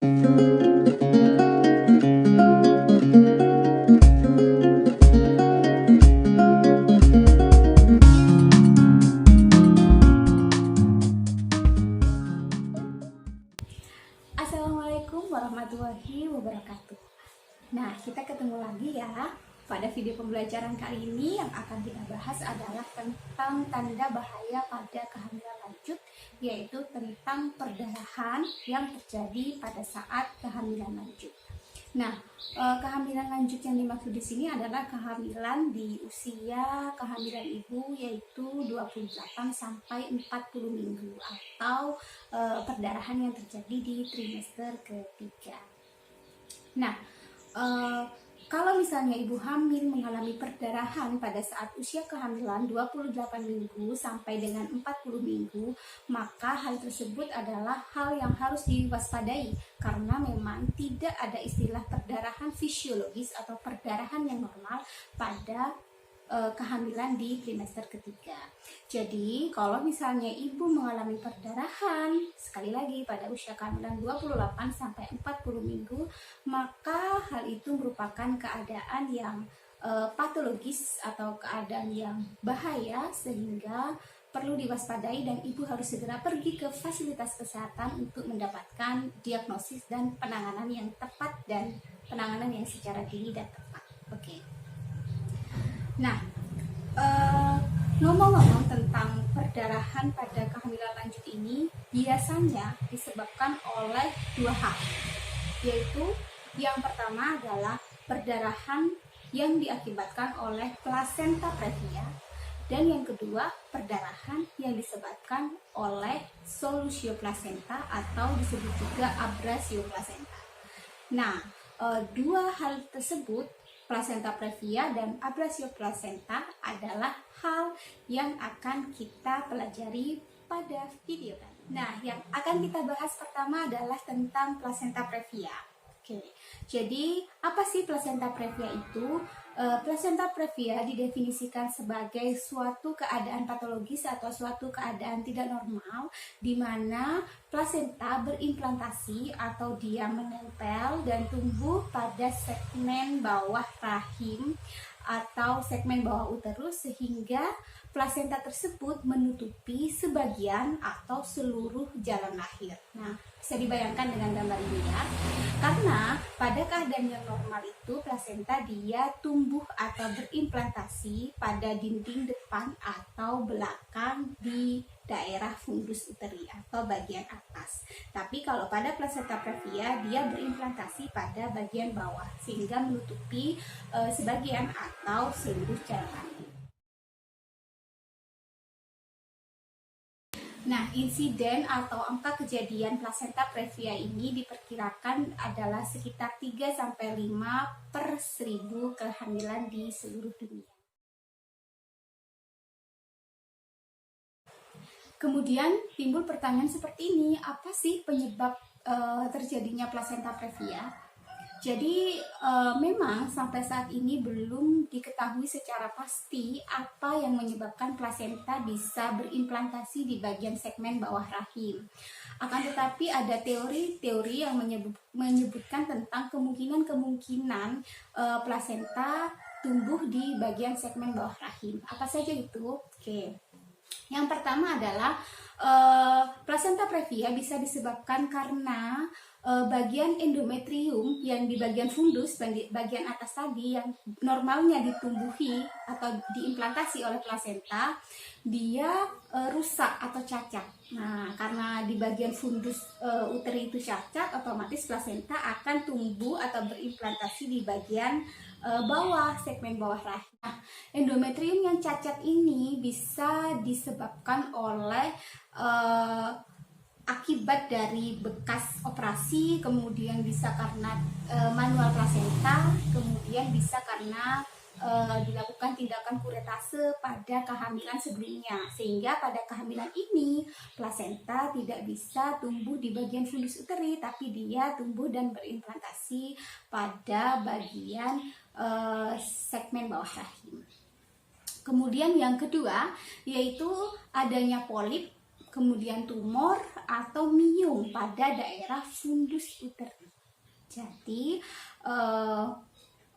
Assalamualaikum warahmatullahi wabarakatuh. Nah, kita ketemu lagi ya. Pada video pembelajaran kali ini yang akan kita bahas adalah tentang tanda bahaya pada kehamilan lanjut, yaitu tentang perdarahan yang terjadi pada saat kehamilan lanjut. Nah, kehamilan lanjut yang dimaksud di sini adalah kehamilan di usia kehamilan ibu, yaitu 28 sampai 40 minggu atau perdarahan yang terjadi di trimester ketiga. Nah, kalau misalnya ibu hamil mengalami perdarahan pada saat usia kehamilan 28 minggu sampai dengan 40 minggu, maka hal tersebut adalah hal yang harus diwaspadai karena memang tidak ada istilah perdarahan fisiologis atau perdarahan yang normal pada kehamilan di trimester ketiga. Jadi, kalau misalnya ibu mengalami perdarahan sekali lagi pada usia kehamilan 28 sampai 40 minggu, maka hal itu merupakan keadaan yang patologis atau keadaan yang bahaya sehingga perlu diwaspadai dan ibu harus segera pergi ke fasilitas kesehatan untuk mendapatkan diagnosis dan penanganan yang tepat dan penanganan yang secara dini dan tepat. Oke. Nah, ngomong-ngomong tentang perdarahan pada kehamilan lanjut ini biasanya disebabkan oleh dua hal, yaitu yang pertama adalah perdarahan yang diakibatkan oleh plasenta previa dan yang kedua perdarahan yang disebabkan oleh solusio plasenta atau disebut juga abrasio plasenta. Nah, dua hal tersebut, plasenta previa dan abrasio plasenta, adalah hal yang akan kita pelajari pada video kali. Nah, yang akan kita bahas pertama adalah tentang plasenta previa. Oke, jadi apa sih plasenta previa itu? Plasenta previa didefinisikan sebagai suatu keadaan patologis atau suatu keadaan tidak normal di mana plasenta berimplantasi atau dia menempel dan tumbuh pada segmen bawah rahim atau segmen bawah uterus sehingga plasenta tersebut menutupi sebagian atau seluruh jalan lahir. Nah, bisa dibayangkan dengan gambar ini ya. Karena pada keadaan yang normal itu plasenta dia tumbuh atau berimplantasi pada dinding depan atau belakang di daerah fundus uteri atau bagian atas. Tapi kalau pada plasenta previa dia berimplantasi pada bagian bawah sehingga menutupi sebagian atau seluruh jalan. Nah, insiden atau angka kejadian plasenta previa ini diperkirakan adalah sekitar 3-5 per 1000 kehamilan di seluruh dunia. Kemudian timbul pertanyaan seperti ini, apa sih penyebab terjadinya plasenta previa? Jadi memang sampai saat ini belum diketahui secara pasti apa yang menyebabkan plasenta bisa berimplantasi di bagian segmen bawah rahim. Akan tetapi ada teori-teori yang menyebutkan tentang kemungkinan plasenta tumbuh di bagian segmen bawah rahim. Apa saja itu? Oke. Yang pertama adalah plasenta previa bisa disebabkan karena bagian endometrium yang di bagian fundus, bagian atas tadi yang normalnya ditumbuhi atau diimplantasi oleh plasenta, dia rusak atau cacat. Nah, karena di bagian fundus uteri itu cacat, otomatis plasenta akan tumbuh atau berimplantasi di bagian bawah, segmen bawah rahim. Nah, endometrium yang cacat ini bisa disebabkan oleh akibat dari bekas operasi, kemudian bisa karena manual plasenta, kemudian bisa karena dilakukan tindakan kuretase pada kehamilan sebelumnya, sehingga pada kehamilan ini plasenta tidak bisa tumbuh di bagian fundus uteri, tapi dia tumbuh dan berimplantasi pada bagian segmen bawah rahim. Kemudian yang kedua yaitu adanya polip kemudian tumor atau miom pada daerah fundus uterus. Jadi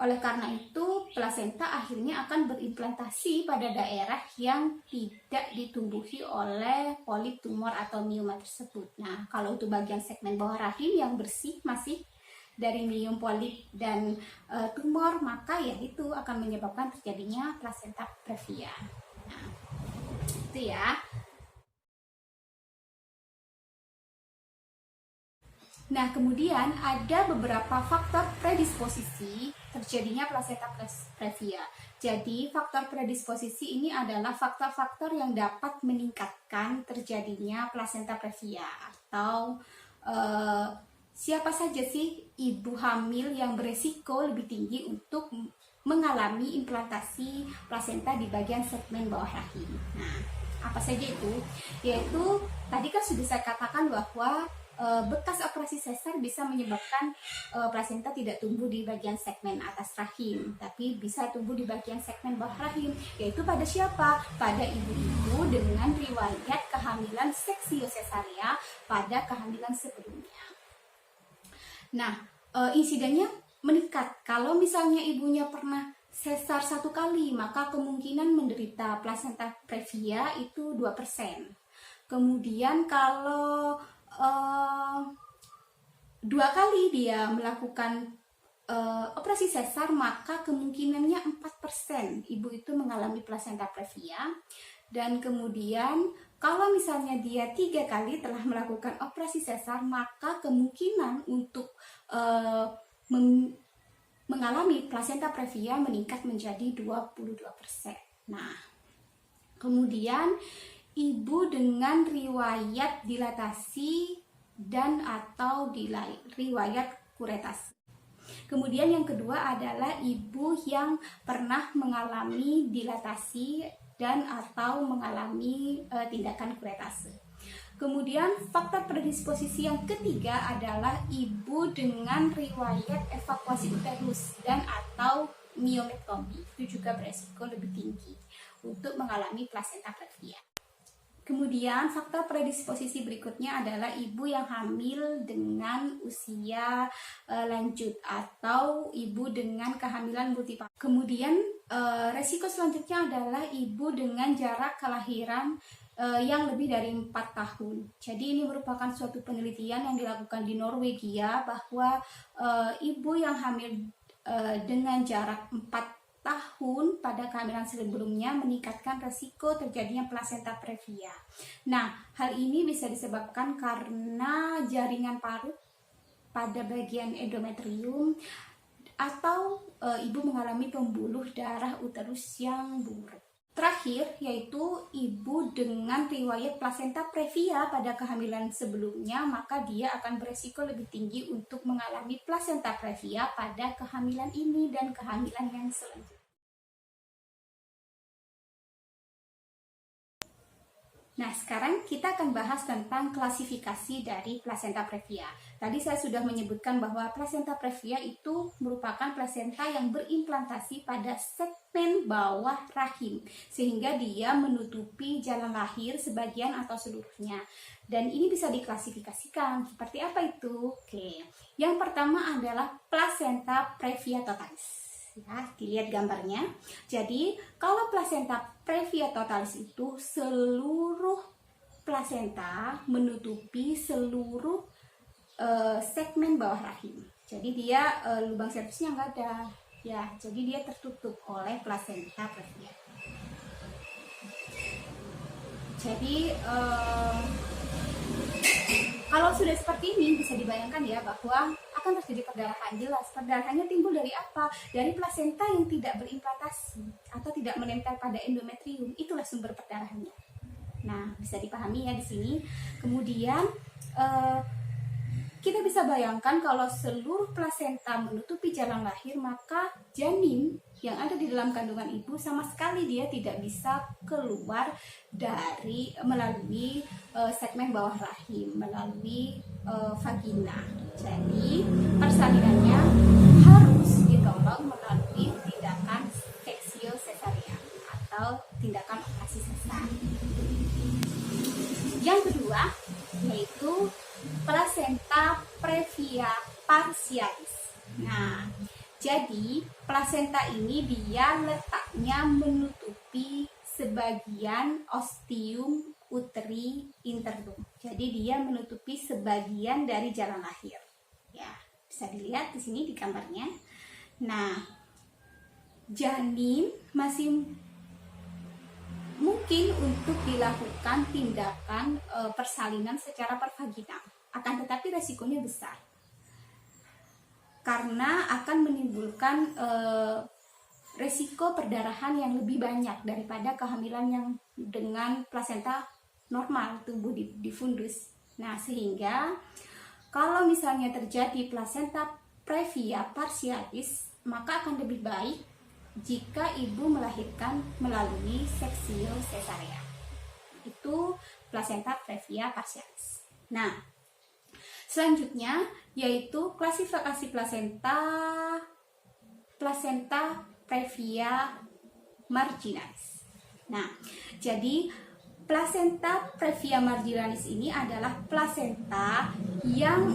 oleh karena itu plasenta akhirnya akan berimplantasi pada daerah yang tidak ditumbuhi oleh polip, tumor atau mioma tersebut. Nah, kalau untuk bagian segmen bawah rahim yang bersih masih dari miom, polip, dan tumor, maka ya itu akan menyebabkan terjadinya plasenta previa. Nah, itu ya. Nah, kemudian ada beberapa faktor predisposisi terjadinya plasenta previa. Jadi, faktor predisposisi ini adalah faktor-faktor yang dapat meningkatkan terjadinya plasenta previa atau siapa saja sih ibu hamil yang beresiko lebih tinggi untuk mengalami implantasi plasenta di bagian segmen bawah rahim. Nah, apa saja itu? Yaitu tadi kan sudah saya katakan bahwa bekas operasi sesar bisa menyebabkan plasenta tidak tumbuh di bagian segmen atas rahim, tapi bisa tumbuh di bagian segmen bawah rahim. Yaitu pada siapa? Pada ibu-ibu dengan riwayat kehamilan seksio sesaria pada kehamilan sebelumnya. Nah, insidennya meningkat. Kalau misalnya ibunya pernah sesar 1 kali, maka kemungkinan menderita plasenta previa itu 2%. Kemudian kalau 2 kali dia melakukan operasi sesar, maka kemungkinannya 4% ibu itu mengalami plasenta previa. Dan kemudian kalau misalnya dia 3 kali telah melakukan operasi sesar, maka kemungkinan untuk mengalami plasenta previa meningkat menjadi 22%. Nah, kemudian ibu dengan riwayat dilatasi dan atau riwayat kuretasi. Kemudian yang kedua adalah ibu yang pernah mengalami dilatasi dan atau mengalami tindakan kuretase. Kemudian faktor predisposisi yang ketiga adalah ibu dengan riwayat evakuasi uterus dan atau miomektomi. Itu juga beresiko lebih tinggi untuk mengalami plasenta previa. Kemudian faktor predisposisi berikutnya adalah ibu yang hamil dengan usia lanjut atau ibu dengan kehamilan multipartum. Kemudian resiko selanjutnya adalah ibu dengan jarak kelahiran yang lebih dari 4 tahun. Jadi ini merupakan suatu penelitian yang dilakukan di Norwegia bahwa ibu yang hamil dengan jarak 4 tahun pada kehamilan sebelumnya meningkatkan resiko terjadinya plasenta previa. Nah, hal ini bisa disebabkan karena jaringan parut pada bagian endometrium atau ibu mengalami pembuluh darah uterus yang buruk. Terakhir, yaitu ibu dengan riwayat plasenta previa pada kehamilan sebelumnya, maka dia akan beresiko lebih tinggi untuk mengalami plasenta previa pada kehamilan ini dan kehamilan yang selanjutnya. Nah, sekarang kita akan bahas tentang klasifikasi dari plasenta previa. Tadi saya sudah menyebutkan bahwa plasenta previa itu merupakan plasenta yang berimplantasi pada segmen bawah rahim, sehingga dia menutupi jalan lahir sebagian atau seluruhnya. Dan ini bisa diklasifikasikan. Seperti apa itu? Oke. Yang pertama adalah plasenta previa totalis. Ya, dilihat gambarnya. Jadi, kalau plasenta previa totalis itu seluruh plasenta menutupi seluruh segmen bawah rahim. Jadi dia lubang sepsisnya nggak ada. Ya, jadi dia tertutup oleh plasenta previa. Jadi kalau sudah seperti ini bisa dibayangkan ya bahwa akan terjadi perdarahan. Jelas, perdarahannya timbul dari apa? Dari plasenta yang tidak berimplantasi atau tidak menempel pada endometrium. Itulah sumber perdarahannya. Nah, bisa dipahami ya di sini. Kemudian kita bisa bayangkan kalau seluruh plasenta menutupi jalan lahir, maka janin yang ada di dalam kandungan ibu sama sekali dia tidak bisa keluar dari melalui segmen bawah rahim, melalui vagina. Jadi persalinannya harus ditolong melalui tindakan seksio sesarian atau tindakan operasi sesar. Yang parsialis. Nah, jadi plasenta ini dia letaknya menutupi sebagian ostium uteri internum. Jadi dia menutupi sebagian dari jalan lahir. Ya, bisa dilihat di sini di gambarnya. Nah, janin masih mungkin untuk dilakukan tindakan persalinan secara pervaginal. Akan tetapi resikonya besar. Karena akan menimbulkan resiko perdarahan yang lebih banyak daripada kehamilan yang dengan plasenta normal tumbuh di fundus. Nah, sehingga kalau misalnya terjadi plasenta previa parsialis, maka akan lebih baik jika ibu melahirkan melalui seksio sesarea. Itu plasenta previa parsialis. Nah, selanjutnya yaitu klasifikasi plasenta previa marginalis. Nah, jadi plasenta previa marginalis ini adalah plasenta yang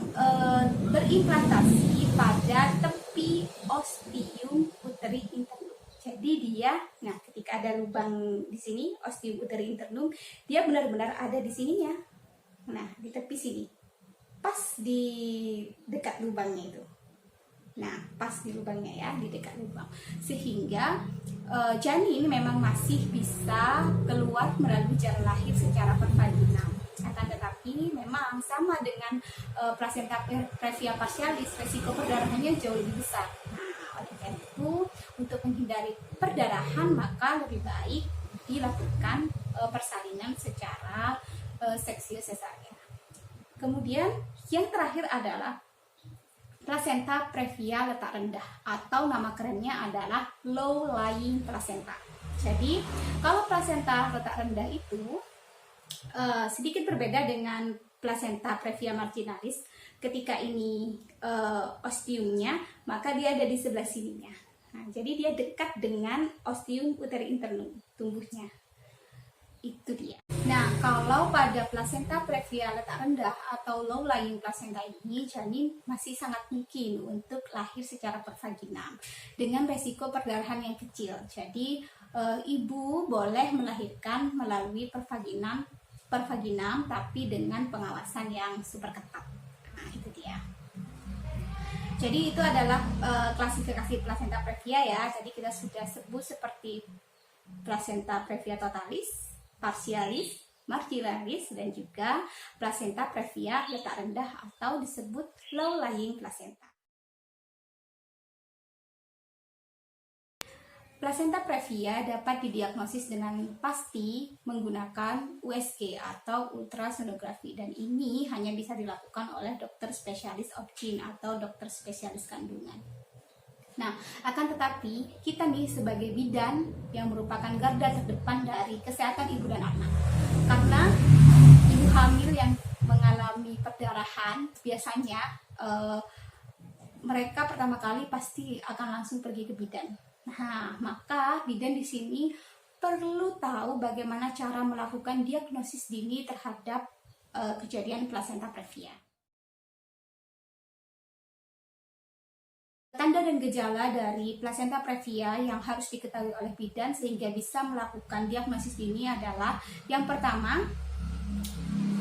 berimplantasi pada tepi ostium uteri internum. Jadi dia, nah ketika ada lubang di sini ostium uteri internum, dia benar-benar ada di sininya. Nah, di tepi sini. Pas di dekat lubangnya itu. Nah, pas di lubangnya ya, di dekat lubang. Sehingga janin memang masih bisa keluar melalui jalan lahir secara pervaginal. Akan tetapi memang sama dengan plasenta previa parsialis, resiko perdarahannya jauh lebih besar. Nah, oleh karena itu, untuk menghindari perdarahan maka lebih baik dilakukan persalinan secara seksio sesarea. Kemudian yang terakhir adalah plasenta previa letak rendah atau nama kerennya adalah low lying placenta. Jadi kalau plasenta letak rendah itu sedikit berbeda dengan plasenta previa marginalis. Ketika ini ostiumnya, maka dia ada di sebelah sininya. Nah, jadi dia dekat dengan ostium uteri internum tumbuhnya. Itu dia. Nah, kalau pada plasenta previa letak rendah atau low lying placenta ini, janin masih sangat mungkin untuk lahir secara pervaginal dengan resiko perdarahan yang kecil. Jadi ibu boleh melahirkan melalui pervaginal tapi dengan pengawasan yang super ketat. Nah, itu dia. Jadi itu adalah klasifikasi plasenta previa ya. Jadi kita sudah sebut seperti plasenta previa totalis, parsialis, marginalis, dan juga plasenta previa letak rendah atau disebut low lying placenta. Plasenta previa dapat didiagnosis dengan pasti menggunakan USG atau ultrasonografi, dan ini hanya bisa dilakukan oleh dokter spesialis obgyn atau dokter spesialis kandungan. Nah, akan tetapi kita nih sebagai bidan yang merupakan garda terdepan dari kesehatan ibu dan anak. Karena ibu hamil yang mengalami perdarahan biasanya mereka pertama kali pasti akan langsung pergi ke bidan. Nah, maka bidan di sini perlu tahu bagaimana cara melakukan diagnosis dini terhadap kejadian plasenta previa. Tanda dan gejala dari plasenta previa yang harus diketahui oleh bidan sehingga bisa melakukan diagnosis dini adalah yang pertama,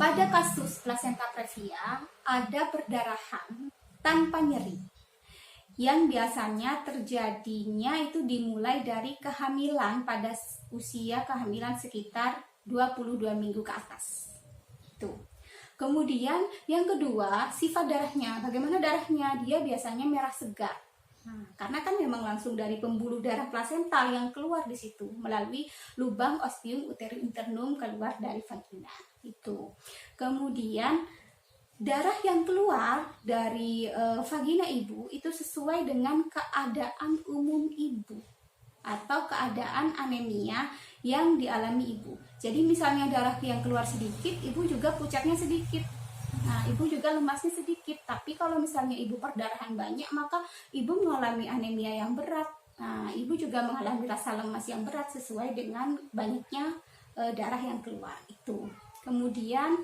pada kasus plasenta previa ada perdarahan tanpa nyeri yang biasanya terjadinya itu dimulai dari kehamilan pada usia kehamilan sekitar 22 minggu ke atas. Tuh. Kemudian yang kedua, sifat darahnya. Bagaimana darahnya? Dia biasanya merah segar. Nah, karena kan memang langsung dari pembuluh darah plasental yang keluar di situ melalui lubang ostium uteri internum keluar dari vagina. Itu. Kemudian darah yang keluar dari vagina ibu itu sesuai dengan keadaan umum ibu atau keadaan anemia yang dialami ibu. Jadi misalnya darah yang keluar sedikit, ibu juga pucatnya sedikit. Nah, ibu juga lemasnya sedikit. Tapi kalau misalnya ibu perdarahan banyak, maka ibu mengalami anemia yang berat. Nah, ibu juga mengalami rasa lemas yang berat sesuai dengan banyaknya darah yang keluar itu. Kemudian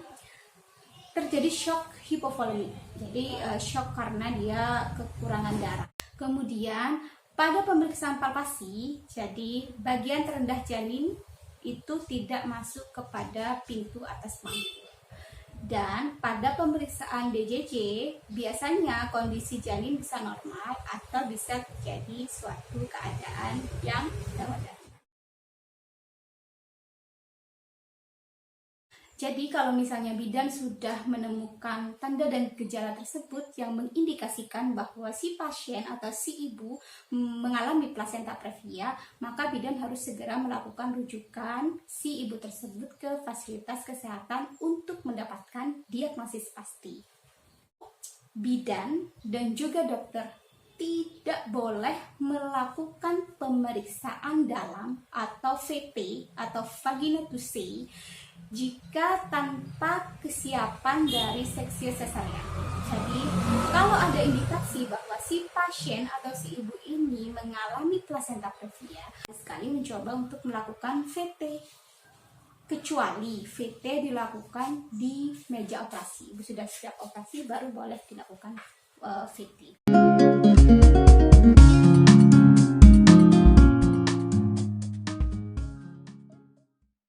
terjadi shock hipovolemi. Jadi shock karena dia kekurangan darah. Kemudian pada pemeriksaan palpasi, jadi bagian terendah janin itu tidak masuk kepada pintu atas mangkuk. Dan pada pemeriksaan BJJ, biasanya kondisi janin bisa normal atau bisa terjadi suatu keadaan yang gawat. Jadi kalau misalnya bidan sudah menemukan tanda dan gejala tersebut yang mengindikasikan bahwa si pasien atau si ibu mengalami plasenta previa, maka bidan harus segera melakukan rujukan si ibu tersebut ke fasilitas kesehatan untuk mendapatkan diagnosis pasti. Bidan dan juga dokter tidak boleh melakukan pemeriksaan dalam atau VT atau vagina to say jika tanpa kesiapan dari seksi sesarian. Jadi, kalau ada indikasi bahwa si pasien atau si ibu ini mengalami plasenta previa, sekali mencoba untuk melakukan VT. Kecuali VT dilakukan di meja operasi. Ibu sudah siap operasi, baru boleh dilakukan VT.